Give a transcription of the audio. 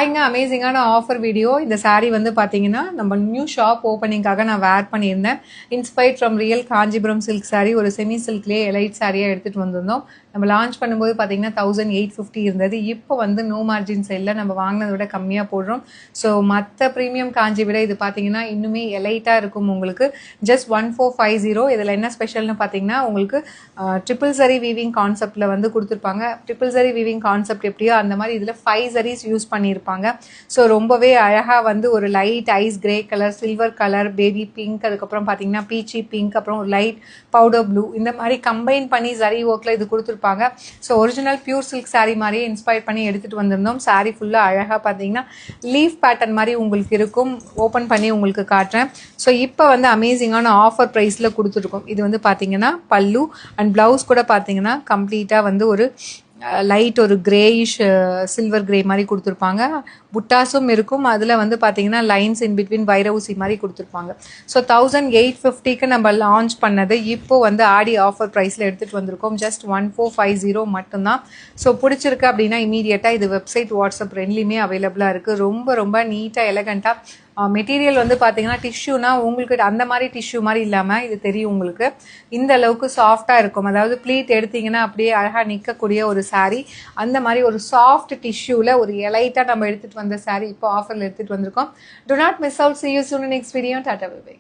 இங்க அமேசிங்கான offer video. இந்த saree வந்து பார்த்தீங்கன்னா நம்ம நியூ ஷாப் ஓப்பனிங்காக நான் வேர் பண்ணியிருந்தேன். Inspired from real Kanchipuram silk saree, ஒரு செமி சில்க்லேயே எலைட் சாரியாக எடுத்துகிட்டு வந்திருந்தோம். நம்ம லான்ச் பண்ணும்போது பார்த்தீங்கன்னா 1850 இருந்தது. இப்போ வந்து நோ மார்ஜின் சைடில் நம்ம வாங்கினதை விட கம்மியாக போடுறோம். ஸோ மற்ற ப்ரீமியம் காஞ்சி விட இது பார்த்தீங்கன்னா இன்னுமே எலைட்டாக இருக்கும் உங்களுக்கு. ஜஸ்ட் 1450. இதில் என்ன ஸ்பெஷல்னு பார்த்தீங்கன்னா உங்களுக்கு ட்ரிபிள் சரி வீவிங் கான்செப்டில் வந்து கொடுத்துருப்பாங்க. ட்ரிபிள் சரி வீவிங் கான்செப்ட் எப்படியோ அந்த மாதிரி இதில் 5 sarees யூஸ் பண்ணியிருப்பாங்க. ஸோ ரொம்பவே அழகாக வந்து ஒரு light ice grey colour, silver colour, baby pink, அதுக்கப்புறம் பார்த்தீங்கன்னா பீச்சி பிங்க், அப்புறம் லைட் பவுடர் ப்ளூ, இந்த மாதிரி கம்பைன் பண்ணி சரி ஒர்க்கில் இது கொடுத்துருப்பாங்க. So original pure silk saree மாதிரியே இன்ஸ்பயர் பண்ணி எடுத்துகிட்டு வந்திருந்தோம். saree ஃபுல்லாக அழகாக பார்த்தீங்கன்னா லீஃப் பேட்டர்ன் மாதிரி உங்களுக்கு இருக்கும். ஓப்பன் பண்ணி உங்களுக்கு காட்டுறேன். ஸோ இப்போ வந்து அமேசிங்கான ஆஃபர் ப்ரைஸில் கொடுத்துருக்கோம். இது வந்து பார்த்தீங்கன்னா பல்லு அண்ட் ப்ளவுஸ் கூட பார்த்தீங்கன்னா கம்ப்ளீட்டாக வந்து ஒரு லைட் ஒரு கிரேயிஷ் சில்வர் கிரே மாதிரி கொடுத்துருப்பாங்க. புட்டாஸும் இருக்கும். அதில் வந்து பார்த்தீங்கன்னா லைன்ஸ் இன் பிட்வீன் வைரவுசி மாதிரி கொடுத்துருப்பாங்க. ஸோ 1850க்கு நம்ம லான்ச் பண்ணது இப்போ வந்து ஆடி ஆஃபர் ப்ரைஸில் எடுத்துகிட்டு வந்திருக்கோம். ஜஸ்ட் 1450 மட்டும்தான். ஸோ பிடிச்சிருக்கு அப்படின்னா இமீடியட்டாக இது வெப்சைட், வாட்ஸ்அப் ரெண்டுலேயுமே அவைலபிளாக இருக்குது. ரொம்ப ரொம்ப நீட்டாக எலகண்ட்டாக மெட்டீரியல் வந்து பார்த்தீங்கன்னா டிஷ்யூனா உங்களுக்கு அந்த மாதிரி டிஷ்யூ மாதிரி இல்லாமல் இது தெரியும் உங்களுக்கு. இந்த அளவுக்கு சாஃப்டாக இருக்கும். அதாவது ப்ளீட் எடுத்தீங்கன்னா அப்படியே அழகாக நிற்கக்கூடிய ஒரு saree. அந்த மாதிரி ஒரு சாஃப்ட் டிஷ்யூவில் ஒரு எலைட்டாக நம்ம எடுத்துகிட்டு வந்த saree இப்போ ஆஃபரில் எடுத்துகிட்டு வந்திருக்கோம். Do not miss out. See you soon in next video. Tata, bye bye.